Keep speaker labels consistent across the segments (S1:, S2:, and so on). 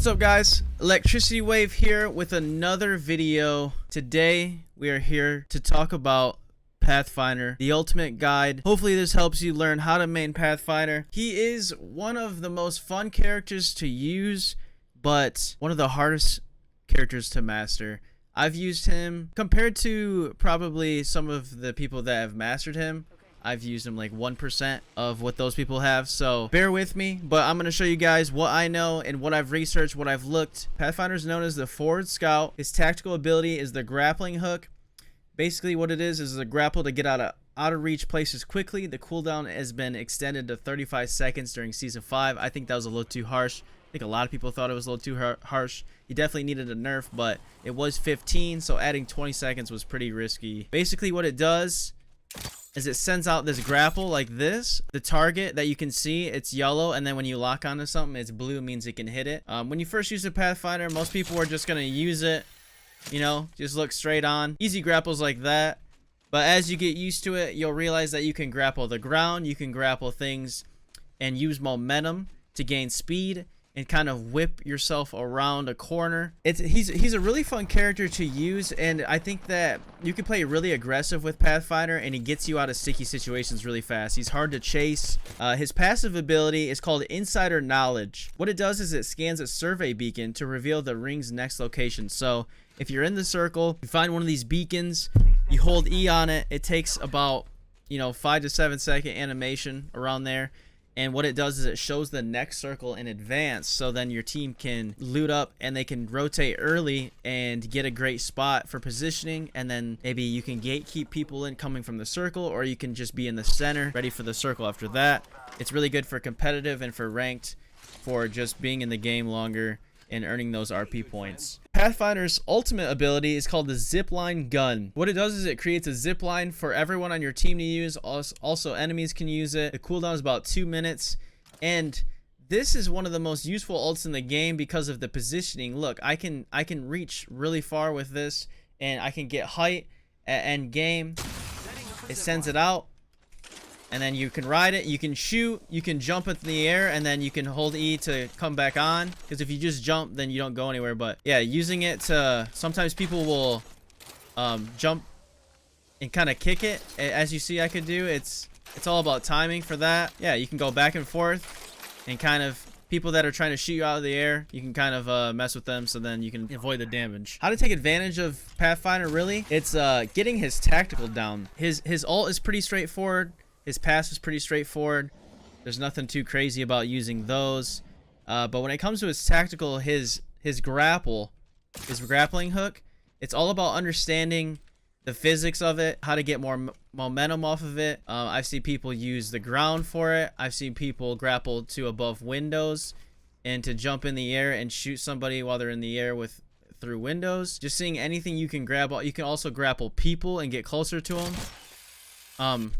S1: What's up, guys? ElectricityWave here with another video. Today we are here to talk about Pathfinder, the ultimate guide. Hopefully this helps you learn how to main Pathfinder. He is one of the most fun characters to use, but one of the hardest characters to master. I've used him compared to probably some of the people that have mastered him. I've used him like 1% of what those people have, so bear with me, but I'm going to show you guys what I know and what I've researched, what I've looked. Pathfinder is known as the forward scout. His tactical ability is the grappling hook. Basically what it is a grapple to get out of reach places quickly. The cooldown has been extended to 35 seconds during Season 5. I think that was a little too harsh. I think a lot of people thought it was a little too harsh. He definitely needed a nerf, but it was 15, so adding 20 seconds was pretty risky. Basically what it does is it sends out this grapple like this. The target that you can see, it's yellow, and then when you lock onto something, it's blue, means it can hit it. When you first use the Pathfinder, most people are just going to use it, you know, just look straight on. Easy grapples like that. But as you get used to it, you'll realize that you can grapple the ground, you can grapple things and use momentum to gain speed and kind of whip yourself around a corner. He's a really fun character to use, and I think that you can play really aggressive with Pathfinder, and he gets you out of sticky situations really fast. He's hard to chase. His passive ability is called Insider Knowledge. What it does is it scans a survey beacon to reveal the ring's next location. So if you're in the circle, you find one of these beacons, you hold E on it. It takes about 5 to 7 second animation around there. And what it does is it shows the next circle in advance, so then your team can loot up and they can rotate early and get a great spot for positioning, and then maybe you can gatekeep people in coming from the circle, or you can just be in the center ready for the circle after that. It's really good for competitive and for ranked, for just being in the game longer and earning those RP points. Pathfinder's ultimate ability is called the Zipline Gun. What it does is it creates a zipline for everyone on your team to use. Also enemies can use it. The cooldown is about 2 minutes, and this is one of the most useful ults in the game because of the positioning. Look, I can reach really far with this, and I can get height at end game. It sends it out, and then you can ride it, you can shoot, you can jump in the air, and then you can hold E to come back on, because if you just jump, then you don't go anywhere. But yeah, using it to, sometimes people will jump and kind of kick it, as you see I could do. It's all about timing for that. Yeah, you can go back and forth, and kind of people that are trying to shoot you out of the air, you can kind of mess with them, so then you can avoid the damage. How to take advantage of Pathfinder, really? It's getting his tactical down. His ult is pretty straightforward. His pass is pretty straightforward. There's nothing too crazy about using those. But when it comes to his tactical, his grappling hook, it's all about understanding the physics of it, how to get more momentum off of it. I've seen people use the ground for it. I've seen people grapple to above windows and to jump in the air and shoot somebody while they're in the air through windows. Just seeing anything you can grab. You can also grapple people and get closer to them.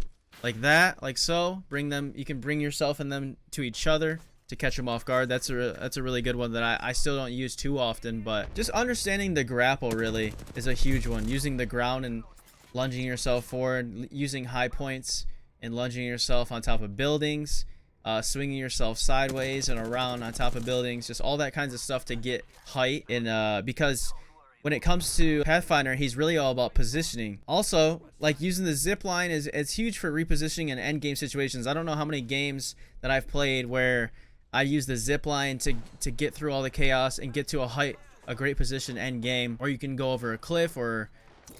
S1: Like that, like so. You can bring yourself and them to each other to catch them off guard. That's a really good one that I still don't use too often, but just understanding the grapple really is a huge one. Using the ground and lunging yourself forward, using high points and lunging yourself on top of buildings, swinging yourself sideways and around on top of buildings, just all that kinds of stuff to get height. And because when it comes to Pathfinder, he's really all about positioning. Also, like using the zip line it's huge for repositioning in end game situations. I don't know how many games that I've played where I use the zip line to get through all the chaos and get to a great position end game. Or you can go over a cliff, or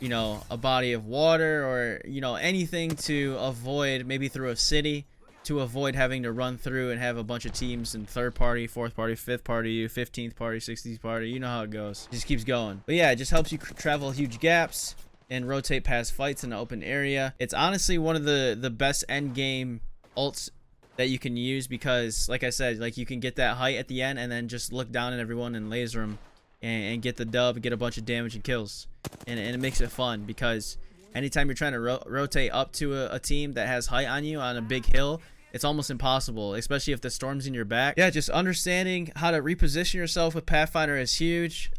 S1: a body of water, or anything to avoid, maybe through a city, to avoid having to run through and have a bunch of teams in 3rd party, 4th party, 5th party, 15th party, 16th party. You know how it goes. It just keeps going. But yeah, it just helps you travel huge gaps and rotate past fights in an open area. It's honestly one of the best end game ults that you can use, because like I said, like you can get that height at the end and then just look down at everyone and laser them and get the dub, get a bunch of damage and kills. And it makes it fun, because anytime you're trying to rotate up to a team that has height on you on a big hill, it's almost impossible, especially if the storm's in your back. Yeah, just understanding how to reposition yourself with Pathfinder is huge.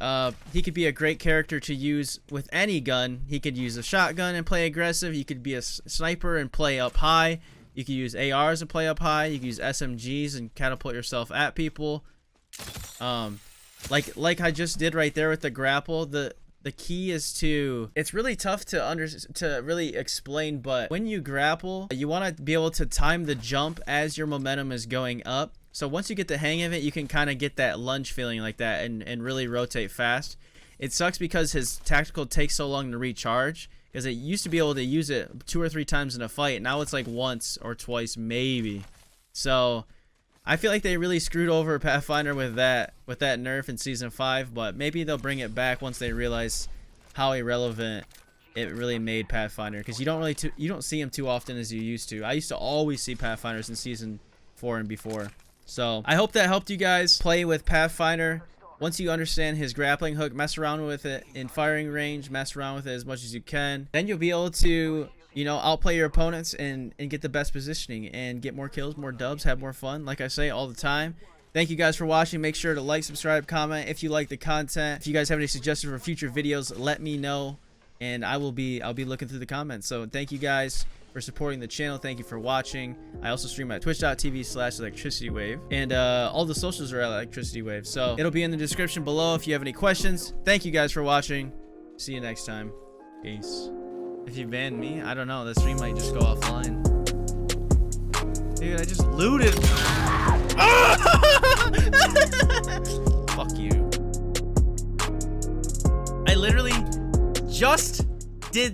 S1: He could be a great character to use with any gun. He could use a shotgun and play aggressive. He could be a sniper and play up high. You can use ARs and play up high. You can use SMGs and catapult yourself at people. like I just did right there with the grapple. The key is to, it's really tough to really explain, but when you grapple, you want to be able to time the jump as your momentum is going up. So once you get the hang of it, you can kind of get that lunge feeling like that and really rotate fast. It sucks because his tactical takes so long to recharge, because it used to be able to use it 2 or 3 times in a fight. Now it's like once or twice maybe. So I feel like they really screwed over Pathfinder with that nerf in season 5, but maybe they'll bring it back once they realize how irrelevant it really made Pathfinder, because you don't see him too often as you used to. I used to always see Pathfinders in season 4 and before. So I hope that helped you guys play with Pathfinder. Once you understand his grappling hook, mess around with it in firing range, mess around with it as much as you can. Then you'll be able to, you know, outplay your opponents and get the best positioning and get more kills, more dubs, have more fun, like I say all the time. Thank you guys for watching. Make sure to like, subscribe, comment if you like the content. If you guys have any suggestions for future videos, let me know, and I'll be looking through the comments. So thank you guys for supporting the channel. Thank you for watching. I also stream at twitch.tv/ElectricityWave, and all the socials are at ElectricityWave, so it'll be in the description below if you have any questions. Thank you guys for watching. See you next time. Peace. If you ban me, I don't know. The stream might just go offline. Dude, I just looted. Fuck you. I literally just did that.